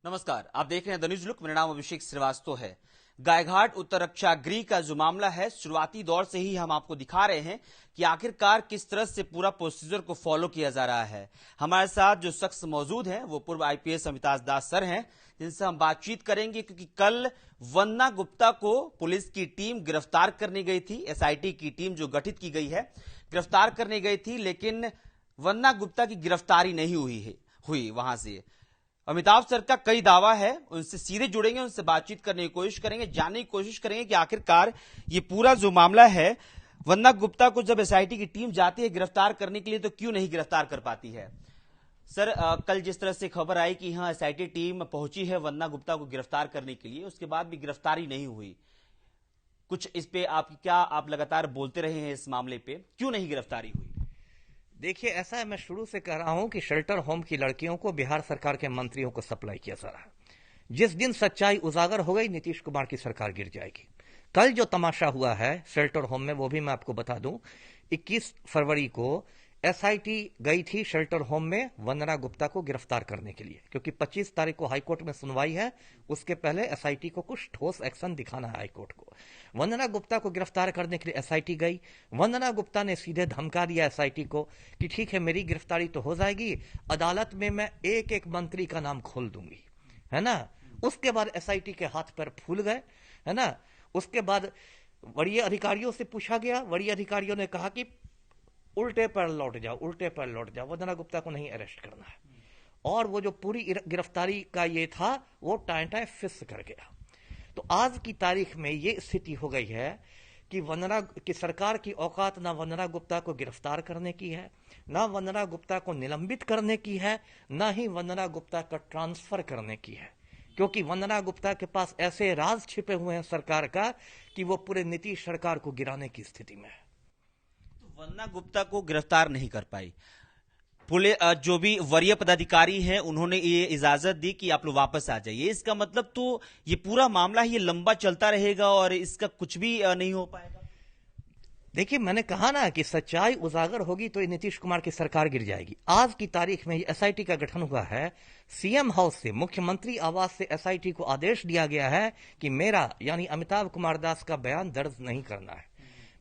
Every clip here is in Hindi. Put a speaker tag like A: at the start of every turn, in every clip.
A: नमस्कार, आप देख रहे हैं द न्यूज लुक। मेरा नाम अभिषेक श्रीवास्तव है। गायघाट उत्तर रक्षा गृह का जो मामला है, शुरुआती दौर से ही हम आपको दिखा रहे हैं कि आखिरकार किस तरह से पूरा प्रोसीजर को फॉलो किया जा रहा है। हमारे साथ जो शख्स मौजूद हैं वो पूर्व आईपीएस अमिताभ दास सर हैं, जिनसे हम बातचीत करेंगे, क्योंकि कल वंदना गुप्ता को पुलिस की टीम गिरफ्तार करने गई थी। एसआईटी की टीम जो गठित की गई है गिरफ्तार करने गई थी, लेकिन वंदना गुप्ता की गिरफ्तारी नहीं हुई वहां से। अमिताभ सर का कई दावा है, उनसे सीधे जुड़ेंगे, उनसे बातचीत करने की कोशिश करेंगे, जानने की कोशिश करेंगे कि आखिरकार ये पूरा जो मामला है, वंदना गुप्ता को जब एसआईटी की टीम जाती है गिरफ्तार करने के लिए तो क्यों नहीं गिरफ्तार कर पाती है। सर, कल जिस तरह से खबर आई कि हाँ एसआईटी टीम पहुंची है वंदना गुप्ता को गिरफ्तार करने के लिए, उसके बाद भी गिरफ्तारी नहीं हुई, कुछ इस पे आप लगातार बोलते रहे हैं, इस मामले पे क्यों नहीं गिरफ्तारी हुई?
B: देखिए, ऐसा है, मैं शुरू से कह रहा हूं कि शेल्टर होम की लड़कियों को बिहार सरकार के मंत्रियों को सप्लाई किया जा रहा है। जिस दिन सच्चाई उजागर हो गई, नीतीश कुमार की सरकार गिर जाएगी। कल जो तमाशा हुआ है शेल्टर होम में, वो भी मैं आपको बता दूं। 21 फरवरी को एसआईटी गई थी शेल्टर होम में वंदना गुप्ता को गिरफ्तार करने के लिए, क्योंकि 25 तारीख को हाईकोर्ट में सुनवाई है। उसके पहले एसआईटी को कुछ ठोस एक्शन दिखाना है हाईकोर्ट को। वंदना गुप्ता को गिरफ्तार करने के लिए एसआईटी गई। वंदना गुप्ता ने सीधे धमका दिया एसआईटी को कि ठीक है, मेरी गिरफ्तारी तो हो जाएगी, अदालत में मैं एक एक मंत्री का नाम खोल दूंगी, है ना। उसके बाद एसआईटी के हाथ पैर फूल गए, है ना। उसके बाद वरीय अधिकारियों से पूछा गया, वरीय अधिकारियों ने कहा कि उल्टे पर लौट जाओ, उल्टे पर लौट जाओ, वंदना गुप्ता को नहीं अरेस्ट करना है। और वो जो पूरी गिरफ्तारी का ये था वो टाइम फिक्स कर गया। तो आज की तारीख में ये स्थिति हो गई है कि वंदना की सरकार की औकात ना वंदना गुप्ता को गिरफ्तार करने की है, ना वंदना गुप्ता को निलंबित करने की है, ना ही वंदना गुप्ता का ट्रांसफर करने की है। क्योंकि वंदना गुप्ता के पास ऐसे राज छिपे हुए हैं सरकार का कि वो पूरे नीतीश सरकार को गिराने की स्थिति में है।
A: वंदना गुप्ता को गिरफ्तार नहीं कर पाई, पुलिस जो भी वरीय पदाधिकारी हैं उन्होंने ये इजाजत दी कि आप लोग वापस आ जाइए। इसका मतलब तो ये पूरा मामला ये लंबा चलता रहेगा और इसका कुछ भी नहीं हो पाएगा।
B: देखिए, मैंने कहा ना कि सच्चाई उजागर होगी तो नीतीश कुमार की सरकार गिर जाएगी। आज की तारीख में एसआईटी का गठन हुआ है। सीएम हाउस से, मुख्यमंत्री आवास से एसआईटी को आदेश दिया गया है कि मेरा यानी अमिताभ कुमार दास का बयान दर्ज नहीं करना है।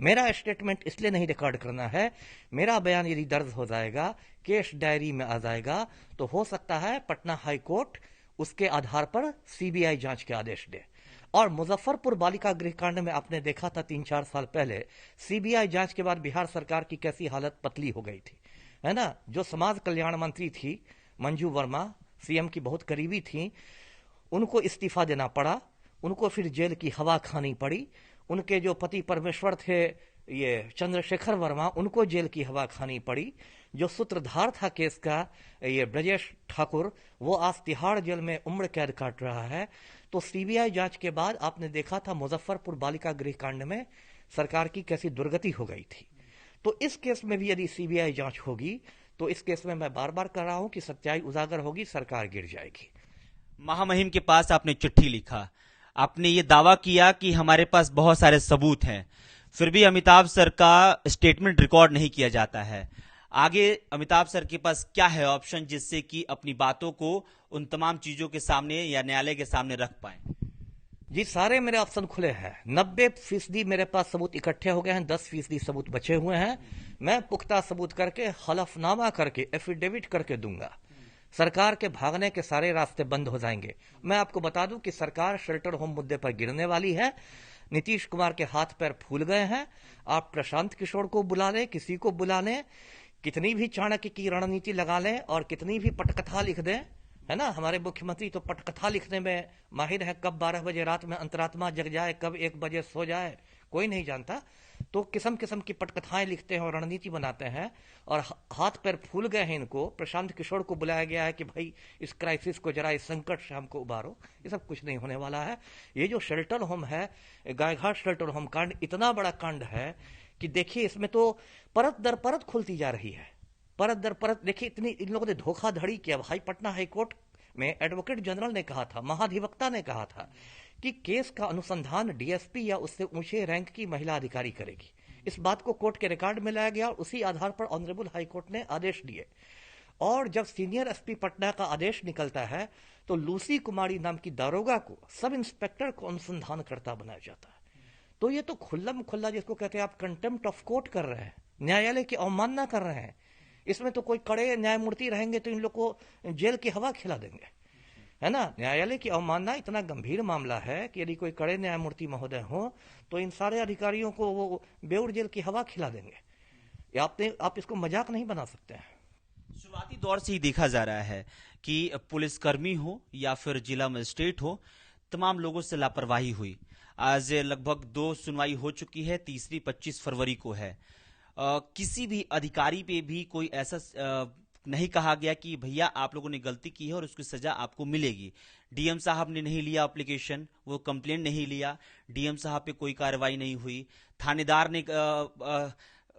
B: मेरा स्टेटमेंट इसलिए नहीं रिकॉर्ड करना है, मेरा बयान यदि दर्ज हो जाएगा, केस डायरी में आ जाएगा, तो हो सकता है पटना हाई कोर्ट उसके आधार पर सीबीआई जांच के आदेश दे। और मुजफ्फरपुर बालिका गृह कांड में आपने देखा था 3-4 साल पहले, सीबीआई जांच के बाद बिहार सरकार की कैसी हालत पतली हो गई थी, है ना। जो समाज कल्याण मंत्री थी मंजू वर्मा, सीएम की बहुत करीबी थी, उनको इस्तीफा देना पड़ा, उनको फिर जेल की हवा खानी पड़ी। उनके जो पति परमेश्वर थे ये चंद्रशेखर वर्मा, उनको जेल की हवा खानी पड़ी। जो सूत्रधार था केस का ये ब्रजेश ठाकुर, वो आज तिहाड़ जेल में उम्र कैद काट रहा है। तो सीबीआई जांच के बाद आपने देखा था मुजफ्फरपुर बालिका गृह कांड में सरकार की कैसी दुर्गति हो गई थी। तो इस केस में भी यदि सीबीआई जांच होगी तो इस केस में मैं बार बार कह रहा हूं कि सच्चाई उजागर होगी, सरकार गिर जाएगी।
A: महामहिम के पास आपने चिट्ठी लिखा, आपने ये दावा किया कि हमारे पास बहुत सारे सबूत हैं, फिर भी अमिताभ सर का स्टेटमेंट रिकॉर्ड नहीं किया जाता है। आगे अमिताभ सर के पास क्या है ऑप्शन, जिससे कि अपनी बातों को उन तमाम चीजों के सामने या न्यायालय के सामने रख पाए?
B: जी, सारे मेरे ऑप्शन खुले हैं। 90% मेरे पास सबूत इकट्ठे हो गए हैं, 10% सबूत बचे हुए हैं। मैं पुख्ता सबूत करके, हलफनामा करके, एफिडेविट करके दूंगा। सरकार के भागने के सारे रास्ते बंद हो जाएंगे। मैं आपको बता दूं कि सरकार शेल्टर होम मुद्दे पर गिरने वाली है। नीतीश कुमार के हाथ पैर फूल गए हैं। आप प्रशांत किशोर को बुला लें, किसी को बुला लें, कितनी भी चाणक्य की रणनीति लगा लें और कितनी भी पटकथा लिख दें, है ना। हमारे मुख्यमंत्री तो पटकथा लिखने में माहिर है। कब 12 बजे रात में अंतरात्मा जग जाए, कब 1 बजे सो जाए, कोई नहीं जानता। तो किस्म किस्म की पटकथाएं लिखते हैं और रणनीति बनाते हैं, और हाथ पैर फूल गए हैं इनको। प्रशांत किशोर को बुलाया गया है कि भाई इस क्राइसिस को जरा, इस संकट से हमको उबारो। ये सब कुछ नहीं होने वाला है। ये जो शेल्टर होम है, गायघाट शेल्टर होम कांड इतना बड़ा कांड है कि देखिए, इसमें तो परत दर परत खुलती जा रही है, परत दर परत। देखिए, इतनी इन लोगों ने धोखाधड़ी किया। भाई, पटना हाईकोर्ट में एडवोकेट जनरल ने कहा था, महाधिवक्ता ने कहा था कि केस का अनुसंधान डीएसपी या उससे ऊंचे रैंक की महिला अधिकारी करेगी। इस बात को कोर्ट के रिकॉर्ड में लाया गया और उसी आधार पर ऑनरेबल हाईकोर्ट ने आदेश दिए। और जब सीनियर एसपी पटना का आदेश निकलता है तो लूसी कुमारी नाम की दारोगा को सब इंस्पेक्टर को अनुसंधानकर्ता बनाया जाता है। तो ये तो खुल्लम खुल्ला जिसको कहते हैं आप कंटेम्प्ट ऑफ कोर्ट कर रहे हैं, न्यायालय की अवमानना कर रहे हैं। इसमें तो कोई कड़े न्यायमूर्ति रहेंगे तो इन लोग को जेल की हवा खिला देंगे, है ना। न्यायालय की अवमानना इतना गंभीर मामला है कि यदि कोई कड़े न्यायमूर्ति महोदय हो तो इन सारे अधिकारियों को वो बेउर जेल की हवा खिला देंगे। आप इसको मजाक नहीं बना सकते हैं।
A: शुरुआती दौर से ही देखा जा रहा है कि पुलिसकर्मी हो या फिर जिला मजिस्ट्रेट हो, तमाम लोगों से लापरवाही हुई। आज लगभग 2 सुनवाई हो चुकी है, तीसरी 25 फरवरी को है। किसी भी अधिकारी पे भी कोई ऐसा नहीं कहा गया कि भैया आप लोगों ने गलती की है और उसकी सजा आपको मिलेगी। डीएम साहब ने नहीं लिया एप्लीकेशन, वो कंप्लेंट नहीं लिया, डीएम साहब पे कोई कार्रवाई नहीं हुई, थानेदार ने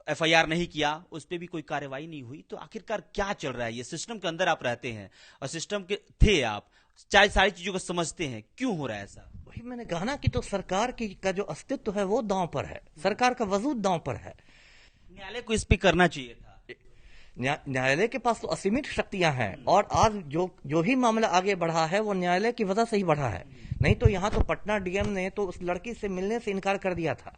A: एफआईआर नहीं किया, उस पर भी कोई कार्रवाई नहीं हुई। तो आखिरकार क्या चल रहा है? ये सिस्टम के अंदर आप रहते हैं और सिस्टम के थे आप, चाहे सारी चीजों को समझते हैं, क्यों हो रहा है ऐसा?
B: वही मैंने कहा ना कि तो सरकार की का जो अस्तित्व है वो दांव पर है, सरकार का वजूद दांव पर है।
A: न्यायालय को इस पे करना चाहिए था।
B: न्यायालय के पास तो असीमित शक्तियां हैं और आज जो भी मामला आगे बढ़ा है वो न्यायालय की वजह से ही बढ़ा है। नहीं तो यहाँ तो पटना डीएम ने तो उस लड़की से मिलने से इनकार कर दिया था।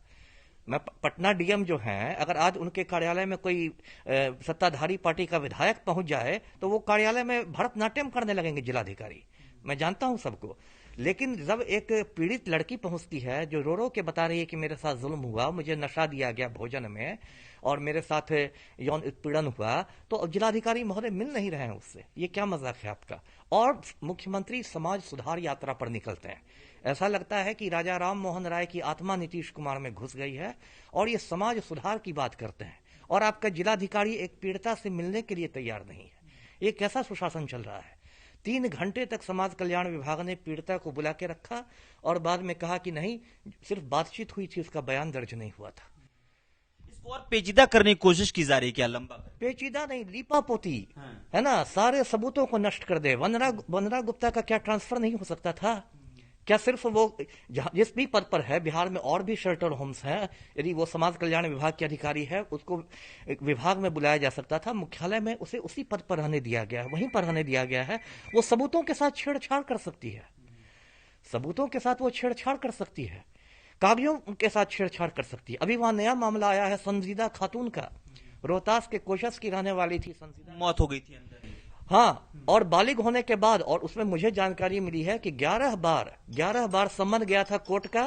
B: मैं पटना डीएम जो हैं, अगर आज उनके कार्यालय में कोई सत्ताधारी पार्टी का विधायक पहुंच जाए तो वो कार्यालय में भरतनाट्यम करने लगेंगे जिलाधिकारी। मैं जानता हूं सबको। लेकिन जब एक पीड़ित लड़की पहुंचती है जो रो रो के बता रही है कि मेरे साथ जुल्म हुआ, मुझे नशा दिया गया भोजन में और मेरे साथ यौन उत्पीड़न हुआ, तो जिलाधिकारी महोदय मिल नहीं रहे हैं उससे। ये क्या मजाक है आपका? और मुख्यमंत्री समाज सुधार यात्रा पर निकलते हैं। ऐसा लगता है कि राजा राम मोहन राय की आत्मा नीतीश कुमार में घुस गई है और ये समाज सुधार की बात करते हैं, और आपका जिलाधिकारी एक पीड़िता से मिलने के लिए तैयार नहीं है। ये कैसा सुशासन चल रहा है? 3 घंटे तक समाज कल्याण विभाग ने पीड़िता को बुला के रखा और बाद में कहा कि नहीं, सिर्फ बातचीत हुई थी, उसका बयान दर्ज नहीं हुआ था।
A: इसको और पेचीदा करने की कोशिश की जा रही है क्या? लंबा
B: पेचीदा नहीं, लीपा पोती है ना, सारे सबूतों को नष्ट कर दे। वंदना गुप्ता का क्या ट्रांसफर नहीं हो सकता था? क्या सिर्फ वो जिस भी पद पर है, बिहार में और भी शेल्टर होम्स हैं, यदि वो समाज कल्याण विभाग के अधिकारी है उसको विभाग में बुलाया जा सकता था, मुख्यालय में उसे उसी पद पर रहने दिया गया है, वहीं पर रहने दिया गया है। वो सबूतों के साथ छेड़छाड़ कर सकती है, सबूतों के साथ वो छेड़छाड़ कर सकती है, कागजों के साथ छेड़छाड़ कर सकती है। अभी वहां नया मामला आया है संजीदा खातून का, रोहतास के कोशस की रहने वाली थी, संजीदा
A: मौत हो गई थी अंदर।
B: हाँ, और बालिग होने के बाद, और उसमें मुझे जानकारी मिली है कि 11 बार सम्मन गया था कोर्ट का,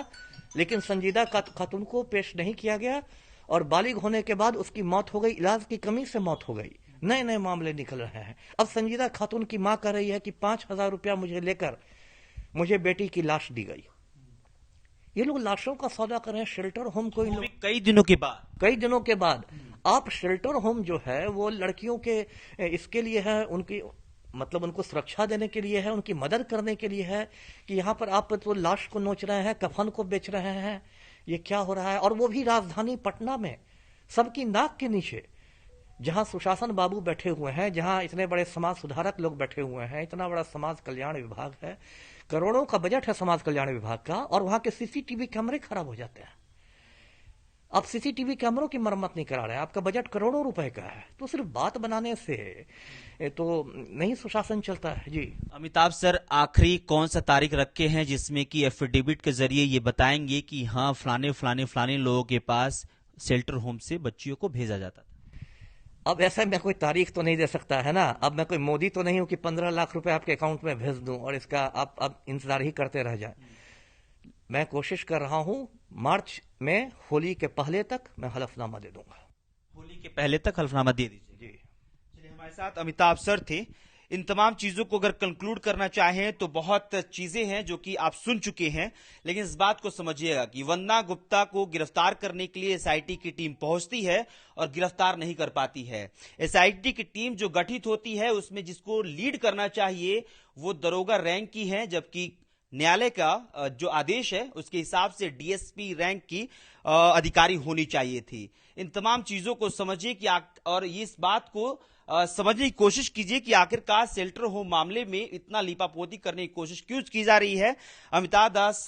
B: लेकिन संजीदा खातून को पेश नहीं किया गया और बालिग होने के बाद उसकी मौत हो गई, इलाज की कमी से मौत हो गई। नए नए मामले निकल रहे हैं। अब संजीदा खातून की मां कह रही है कि 5,000 रुपया मुझे लेकर मुझे बेटी की लाश दी गई। ये लोग लाशों का सौदा कर रहे हैं शेल्टर होम को।
A: कई दिनों के बाद
B: आप शेल्टर होम जो है वो लड़कियों के इसके लिए है, उनकी मतलब उनको सुरक्षा देने के लिए है, उनकी मदद करने के लिए है, कि यहाँ पर आप तो लाश को नोच रहे हैं, कफन को बेच रहे हैं। ये क्या हो रहा है? और वो भी राजधानी पटना में, सबकी नाक के नीचे, जहां सुशासन बाबू बैठे हुए हैं, जहां इतने बड़े समाज सुधारक लोग बैठे हुए हैं, इतना बड़ा समाज कल्याण विभाग है, करोड़ों का बजट है समाज कल्याण विभाग का, और वहां के सीसीटीवी कैमरे खराब हो जाते हैं। आप सीसीटीवी कैमरों की मरम्मत नहीं करा रहे हैं, आपका बजट करोड़ों रुपए का है। तो सिर्फ बात बनाने से तो नहीं सुशासन चलता है। जी
A: अमिताभ सर, आखिरी कौन सा तारीख रखे हैं जिसमें कि एफिडेविट के जरिए ये बताएंगे कि हाँ फलाने लोगों के पास शेल्टर होम से बच्चियों को भेजा जाता था?
B: अब ऐसा मैं कोई तारीख तो नहीं दे सकता है ना। अब मैं कोई मोदी तो नहीं हूं कि 15 लाख रुपए आपके अकाउंट में भेज दूं और इसका आप इंतजार ही करते रह जाए। मैं कोशिश कर रहा हूं मार्च में, होली के पहले तक मैं हलफनामा दे दूंगा।
A: होली के पहले तक हलफनामा दे दीजिए।
B: जी
A: चलिए, हमारे साथ अमिताभ सर थे। इन तमाम चीजों को अगर कंक्लूड करना चाहें तो बहुत चीजें हैं जो कि आप सुन चुके हैं, लेकिन इस बात को समझिएगा कि वंदना गुप्ता को गिरफ्तार करने के लिए एसआईटी की टीम पहुंचती है और गिरफ्तार नहीं कर पाती है। एसआईटी की टीम जो गठित होती है उसमें जिसको लीड करना चाहिए वो दरोगा रैंक की है, जबकि न्यायालय का जो आदेश है उसके हिसाब से डीएसपी रैंक की अधिकारी होनी चाहिए थी। इन तमाम चीजों को समझिए कि और इस बात को समझने की कोशिश कीजिए कि आखिरकार शेल्टर होम मामले में इतना लीपापोती करने की कोशिश क्यों की जा रही है। अमिताभ दास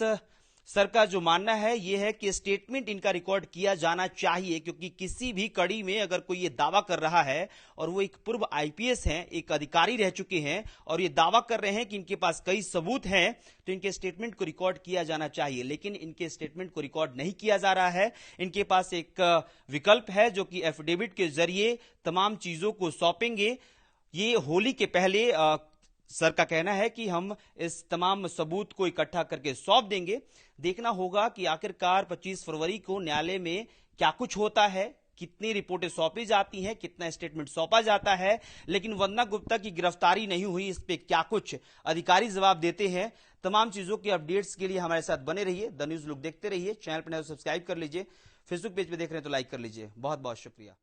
A: सर का जो मानना है यह है कि स्टेटमेंट इनका रिकॉर्ड किया जाना चाहिए, क्योंकि किसी भी कड़ी में अगर कोई ये दावा कर रहा है और वो एक पूर्व आईपीएस हैं, एक अधिकारी रह चुके हैं और ये दावा कर रहे हैं कि इनके पास कई सबूत हैं, तो इनके स्टेटमेंट को रिकॉर्ड किया जाना चाहिए। लेकिन इनके स्टेटमेंट को रिकॉर्ड नहीं किया जा रहा है। इनके पास एक विकल्प है जो कि एफिडेविट के जरिए तमाम चीजों को सौंपेंगे। ये होली के पहले सर का कहना है कि हम इस तमाम सबूत को इकट्ठा करके सौंप देंगे। देखना होगा कि आखिरकार 25 फरवरी को न्यायालय में क्या कुछ होता है, कितनी रिपोर्टें सौंपी जाती हैं, कितना स्टेटमेंट सौंपा जाता है। लेकिन वंदना गुप्ता की गिरफ्तारी नहीं हुई, इस पे क्या कुछ अधिकारी जवाब देते हैं। तमाम चीजों के अपडेट्स के लिए हमारे साथ बने रहिए, द न्यूज लुक देखते रहिए। चैनल पर सब्सक्राइब कर लीजिए, फेसबुक पेज पे देख रहे हैं तो लाइक कर लीजिए। बहुत बहुत शुक्रिया।